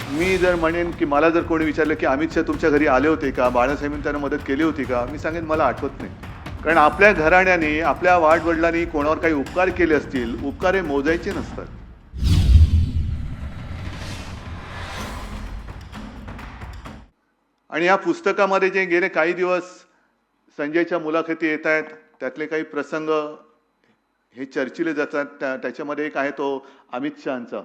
मी जर म्हणेन की मला जर कोणी विचारलं की अमित शाह तुमच्या घरी आले होते का, बाळासाहेबांनी त्यांना मदत केली होती का, मी सांगेन मला आठवत नाही. कारण आपल्या घराण्याने आपल्या वाडवडिलांनी कोणावर काही उपकार केले असतील, उपकार हे मोजायचे नसतात. आणि या पुस्तकामध्ये जे गेले काही दिवस संजयच्या मुलाखती येत आहेत, त्यातले काही प्रसंग हे चर्चिले जातात. त्याच्यामध्ये एक आहे तो अमित शहाचा.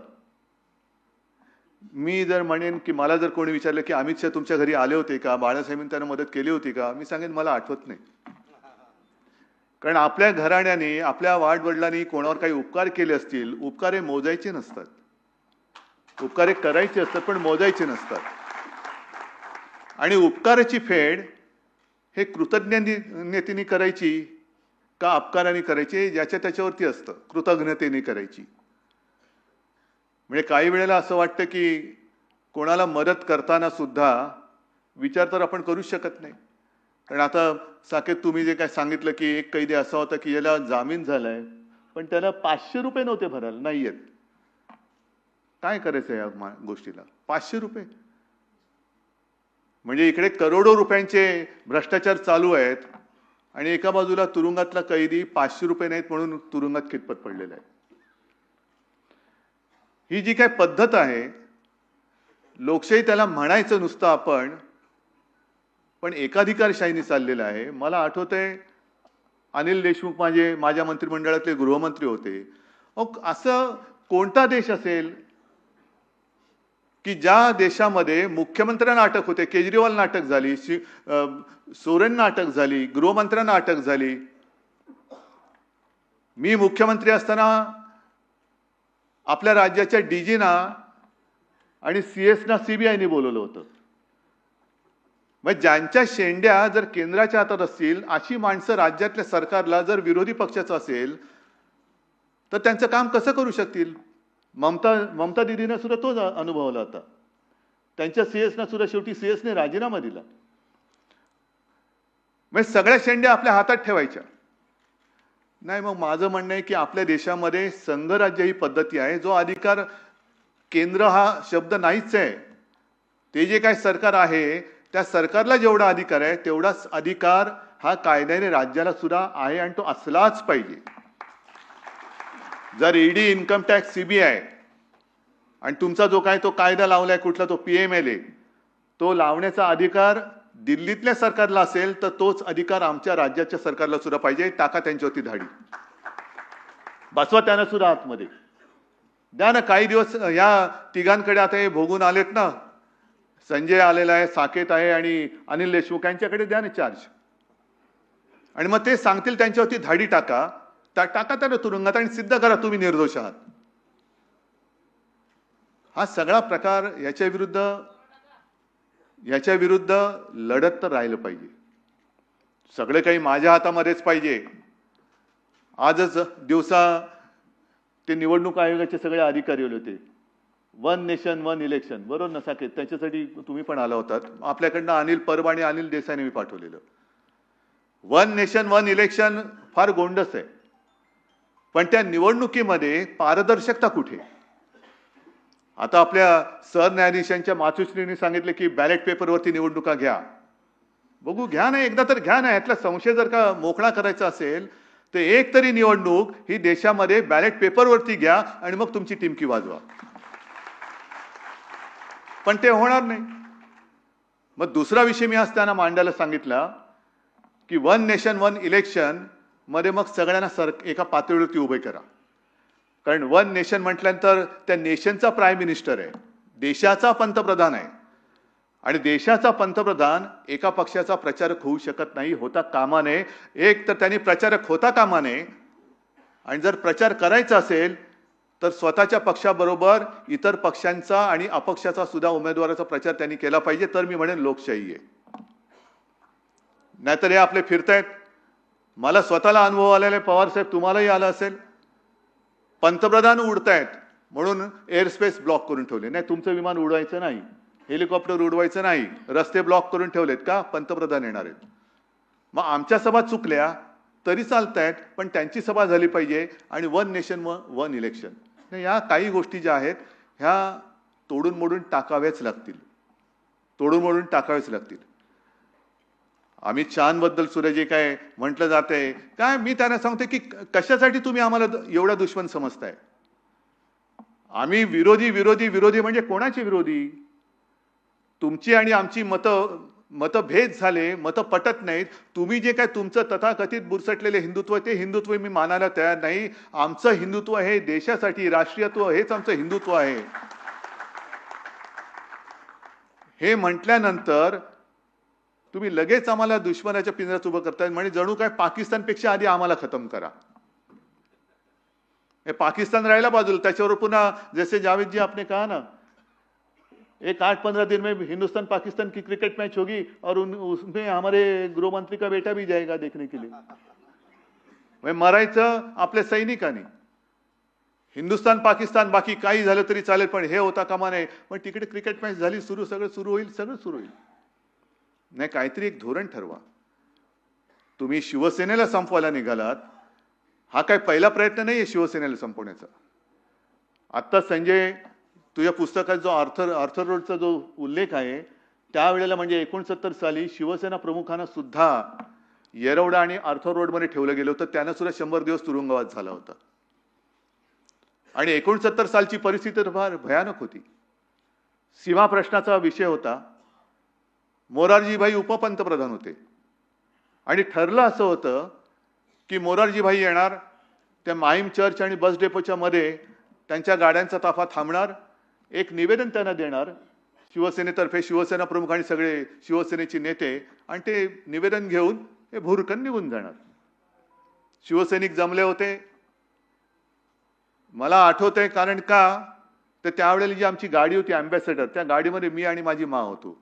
मी जर म्हणेन की मला जर कोणी विचारलं की अमित शाह तुमच्या घरी आले होते का, बाळासाहेबांनी त्यांना मदत केली होती का, मी सांगेन मला आठवत नाही. कारण आपल्या घराण्याने आपल्या वाडवडिलांनी कोणावर काही उपकार केले असतील, उपकार हे मोजायचे नसतात. उपकार हे करायचे असतात पण मोजायचे नसतात. आणि उपकाराची फेड हे कृतज्ञतेने करायची का अपकाराने करायची याच्या त्याच्यावरती असतं. कृतज्ञतेने करायची. म्हणजे काही वेळेला असं वाटतं की कोणाला मदत करताना सुद्धा विचार तर आपण करूच शकत नाही. कारण आता साकेत तुम्ही जे काय सांगितलं की एक कैदी असा होता की याला जामीन झालाय पण त्याला 500 रुपये नव्हते भरायला नाही येत. काय करायचं या गोष्टीला? 500 रुपये म्हणजे इकडे करोडो रुपयांचे भ्रष्टाचार चालू आहेत आणि एका बाजूला तुरुंगातला कैदी 500 रुपये नाहीत म्हणून तुरुंगात खितपत पडलेला आहे. ही जी काय पद्धत आहे, लोकशाही त्याला म्हणायचं नुसतं आपण, पण एकाधिकारशाहीने चाललेलं आहे. मला आठवतंय अनिल देशमुख माझ्या मंत्रिमंडळातले गृहमंत्री होते. असं कोणता देश असेल की ज्या देशामध्ये मुख्यमंत्र्यांना अटक होते, केजरीवाल अटक झाली, सोरेंना अटक झाली, गृहमंत्र्यांना अटक झाली. मी मुख्यमंत्री असताना आपल्या राज्याच्या डीजीना आणि सीएसना सीबीआयने बोलवलं होतं. मग ज्यांच्या शेंड्या जर केंद्राच्या हातात असतील अशी माणसं राज्यातल्या सरकारला जर विरोधी पक्षाचं असेल तर त्यांचं काम कसं करू शकतील? ममता दिदीने सुद्धा तोच अनुभवला होता. त्यांच्या सीएसना सुद्धा शेवटी सीएसने राजीनामा दिला. म्हणजे सगळ्या शेंड्या आपल्या हातात ठेवायच्या नाही. मग माझं म्हणणं आहे की आपल्या देशामध्ये संघराज्य ही पद्धती आहे. जो अधिकार केंद्र हा शब्द नाहीच आहे. ते जे काय सरकार आहे त्या सरकारला जेवढा अधिकार आहे तेवढाच अधिकार हा कायद्याने राज्याला सुद्धा आहे आणि तो असलाच पाहिजे. जर ईडी, इन्कम टॅक्स, सीबीआय आणि तुमचा जो काय तो कायदा लावलाय कुठला तो पीएमएलए तो लावण्याचा अधिकार दिल्लीतल्या सरकारला असेल तर तोच अधिकार आमच्या राज्याच्या सरकारला सुद्धा पाहिजे. टाका त्यांच्यावरती धाडी, बसवा त्यांना सुद्धा आतमध्ये द्या ना. काही दिवस या तिघांकडे आता हे भोगून आलेत ना, संजय आलेला आहे, साकेत आहे आणि अनिल देशमुख यांच्याकडे द्या ना चार्ज. आणि मग ते सांगतील त्यांच्यावरती धाडी टाका त्यांना तुरुंगात आणि सिद्ध करा तुम्ही निर्दोष आहात. हा सगळा प्रकार याच्या विरुद्ध लढत तर राहिलं पाहिजे. सगळे काही माझ्या हातामध्येच पाहिजे. आजच दिवसा ते निवडणूक आयोगाचे सगळे अधिकारी आले होते. 1 नेशन 1 इलेक्शन, बरोबर ना साकेत? त्याच्यासाठी तुम्ही पण आला होतात. आपल्याकडनं अनिल परब आणि अनिल देसाईने मी पाठवलेलं. 1 नेशन 1 इलेक्शन फार गोंडस आहे, पण त्या निवडणुकीमध्ये पारदर्शकता कुठे? आता आपल्या सरन्यायाधीशांच्या मातोश्रींनी सांगितले की बॅलेट पेपरवरती निवडणुका घ्या. बघू, घ्या ना, एकदा तर घ्या ना. यातला संशय जर का मोकळा करायचा असेल तर एक तरी निवडणूक ही देशामध्ये बॅलेट पेपरवरती घ्या आणि मग तुमची टिमकी वाजवा. पण ते होणार नाही. मग दुसरा विषय मी आज त्यांना मांडायला सांगितला की 1 नेशन 1 इलेक्शन मध्ये मग सगळ्यांना एका पातळीवरती उभे करा. कारण 1 नेशन म्हटल्यानंतर त्या नेशनचा प्राईम मिनिस्टर आहे, देशाचा पंतप्रधान आहे. आणि देशाचा पंतप्रधान एका पक्षाचा प्रचारक होऊ शकत नाही, होता कामा नये. एक तर त्यांनी प्रचारक होता कामा नये आणि जर प्रचार करायचा असेल तर स्वतःच्या पक्षाबरोबर इतर पक्षांचा आणि अपक्षाचा सुद्धा उमेदवाराचा प्रचार त्यांनी केला पाहिजे. तर मी म्हणेन लोकशाही आहे. नाहीतर हे आपले फिरतायत. मला स्वतःला अनुभव आलेला आहे, पवार साहेब तुम्हालाही आला असेल. पंतप्रधान उडतायत म्हणून एअर स्पेस ब्लॉक करून ठेवले. नाही, तुमचं विमान उडवायचं नाही, हेलिकॉप्टर उडवायचं नाही, रस्ते ब्लॉक करून ठेवलेत का? पंतप्रधान येणार आहेत. मग आमच्या सभा चुकल्या तरी चालतायत, पण त्यांची सभा झाली पाहिजे. आणि 1 नेशन 1 इलेक्शन, या काही गोष्टी ज्या आहेत ह्या तोडून मोडून टाकाव्याच लागतील. तोडून मोडून टाकावेच लागतील. अमित शहाबद्दल सुद्धा जे काय म्हटलं जातंय काय, मी त्यांना सांगते की कशासाठी तुम्ही आम्हाला एवढा दुश्मन समजताय? आम्ही विरोधी विरोधी विरोधी म्हणजे कोणाचे विरोधी? तुमची आणि आमची मतभेद झाले, मतं पटत नाहीत. तुम्ही जे काय तुमचं तथाकथित बुरसटलेले हिंदुत्व, ते हिंदुत्व मी मानायला तयार नाही. आमचं हिंदुत्व हे देशासाठी, राष्ट्रीयत्व हेच आमचं हिंदुत्व आहे. हे म्हटल्यानंतर तुम्ही लगेच आम्हाला दुश्मनाच्या पिंजऱ्यात उभं करताय, म्हणजे जणू काय पाकिस्तानपेक्षा आधी आम्हाला खतम करा. हे पाकिस्तान राहिला बाजूला, त्याच्यावर पुन्हा जैसे जावेद जी आपने कहा ना, एक 8-15 दिन में हिंदुस्तान पाकिस्तान की क्रिकेट मैच होगी और उसमें हमारे गृह मंत्री का बेटा भी जाएगा देखने के लिए. मरायचं आपल्या सैनिकांनी. हिंदुस्तान पाकिस्तान बाकी काही झालं तरी चालेल, पण हे होता कामा नये. पण तिकडे क्रिकेट मॅच झाली, सगळं सुरू होईल. नाही, काहीतरी एक धोरण ठरवा. तुम्ही शिवसेनेला संपवायला निघालात, हा काय पहिला प्रयत्न नाहीये शिवसेनेला संपवण्याचा. आता संजय, तुझ्या पुस्तकात जो आर्थर रोडचा जो उल्लेख आहे, त्यावेळेला म्हणजे 69 साली शिवसेना प्रमुखांना सुद्धा येरवडा आणि आर्थर रोडमध्ये ठेवलं गेलं होतं. त्यांना सुद्धा 100 दिवस तुरुंगवास झाला होता. आणि 69 सालची परिस्थिती फार भयानक होती. सीमा प्रश्नाचा विषय होता. मोरारजीभाई उपपंतप्रधान होते आणि ठरलं असं होतं की मोरारजीभाई येणार, त्या माहीम चर्च आणि बस डेपोच्या मध्ये त्यांच्या गाड्यांचा ताफा थांबणार, एक निवेदन त्यांना देणार शिवसेनेतर्फे, शिवसेना प्रमुख आणि सगळे शिवसेनेचे नेते, आणि ते निवेदन घेऊन हे भुरकन निघून जाणार. शिवसैनिक जमले होते. मला आठवतंय, कारण का तर त्यावेळेला जी आमची गाडी होती अँबॅसेडर, त्या गाडीमध्ये मी आणि माझी माँ होतो.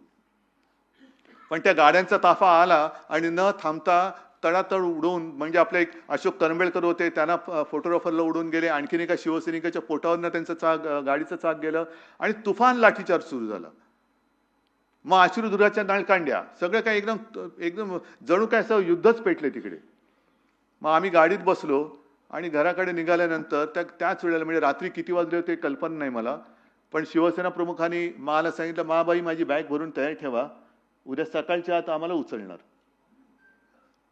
पण त्या गाड्यांचा ताफा आला आणि न थांबता तडातड उडवून, म्हणजे आपले एक अशोक करंबेळकर होते, त्यांना फोटोग्राफरला उडवून गेले. आणखीन एका शिवसैनिकाच्या पोटावरनं त्यांचं गाडीचं चाक गेलं आणि तुफान लाठीचार्ज सुरू झाला. मग अश्रुधुराच्या नळकांड्या, सगळं काय एकदम जणू काय असं युद्धच पेटले तिकडे. मग आम्ही गाडीत बसलो आणि घराकडे निघाल्यानंतर त्याच वेळेला, म्हणजे रात्री किती वाजले होते कल्पना नाही मला, पण शिवसेना प्रमुखांनी मला सांगितलं, माबाई माझी बॅग भरून तयार ठेवा, उद्या सकाळच्या आत आम्हाला उचलणार.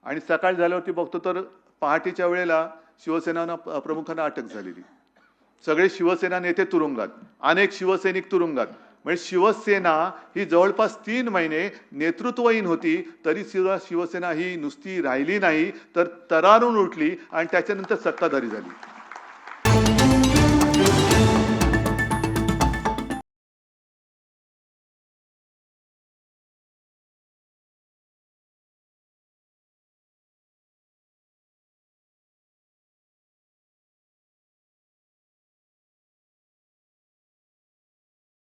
आणि सकाळ झाल्यावरती बघतो तर पहाटेच्या वेळेला शिवसेना प्रमुखांना अटक झालेली. सगळे शिवसेना नेते तुरुंगात, अनेक शिवसैनिक तुरुंगात. म्हणजे शिवसेना ही जवळपास 3 महिने नेतृत्वहीन होती, तरी शिवसेना ही नुसती राहिली नाही, तर तरारून उठली आणि त्याच्यानंतर सत्ताधारी झाली.